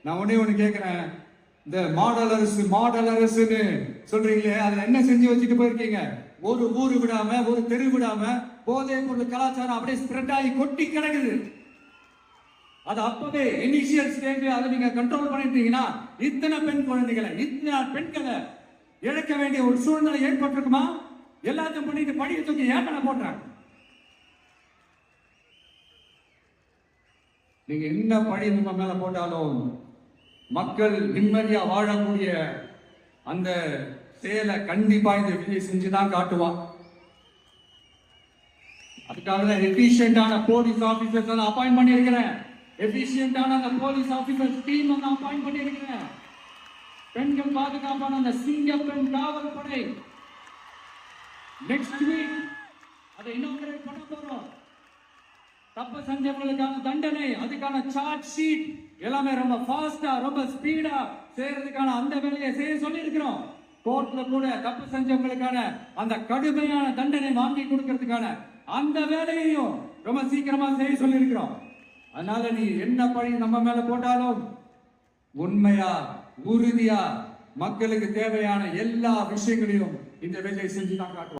நான் ஒண்ணு கேட்கிறேன், இந்த மாடல் அரசுன்னு சொல்றீங்களே, அதுல என்ன செஞ்சு வச்சுட்டு போயிருக்கீங்க? ஒரு ஊரு விடாம, ஒரு தெரு விடாம போதை பொருள் கலாச்சாரம் அப்படியே ஸ்ப்ரெட் ஆகி கொட்டி கிடக்குது. அது அப்பவே இனிஷியல் ஸ்டேஜ் அதை நீங்க கண்ட்ரோல் பண்ணிட்டீங்கன்னா இத்தனை பெண்களை இழக்க வேண்டிய ஒரு சூழ்நிலை ஏற்பட்டிருக்குமா? எல்லாத்தையும் பண்ணிட்டு படிக்க தூக்கி ஏன் போட்டாங்க? நீங்க என்ன படி நம்ம மேல போட்டாலும் மக்கள் நிம்மதியா வாழக்கூடிய அந்த செயலை கண்டிப்பா இந்த விஜய் செஞ்சுதான் காட்டுவான். அதுக்காக தான் எஃபிஷியன்டான போலீஸ் ஆபீசர்ஸ் அப்பாயிண்ட் பண்ணியிருக்கிறேன். எஃபிஷியன்டான அந்த போலீஸ் ஆபீசர்ஸ் டீம் அப்பாயிண்ட் பண்ணியிருக்கிறேன். பெண்கள் பாதுகாப்பான அந்த சிங்கப்பெண் காவல் படை நெக்ஸ்ட் வீக் அதை இனாகரேட் பண்ண போறோம். தப்பு செஞ்சவங்களுக்கான தண்டனை, அதுக்கான சார்ஜ் ஷீட் எல்லாமே ரொம்ப ஃபாஸ்டா, ரொம்ப ஸ்பீடா செய்யறதுக்கான அந்த வேலையை செய்ய சொல்லி இருக்கிறோம். கோர்ட்ல கூட தப்பு செஞ்சவங்களுக்கான அந்த கடுமையான தண்டனை வாங்கி கொடுக்கறதுக்கான அந்த வேலையையும் ரொம்ப சீக்கிரமா செய்ய சொல்லி இருக்கிறோம். அதனால நீ என்ன பழி நம்ம மேல போட்டாலும் உண்மையா உறுதியா மக்களுக்கு தேவையான எல்லா விஷயங்களையும் இந்த வேலையை செஞ்சு தான் காட்டுவோம்.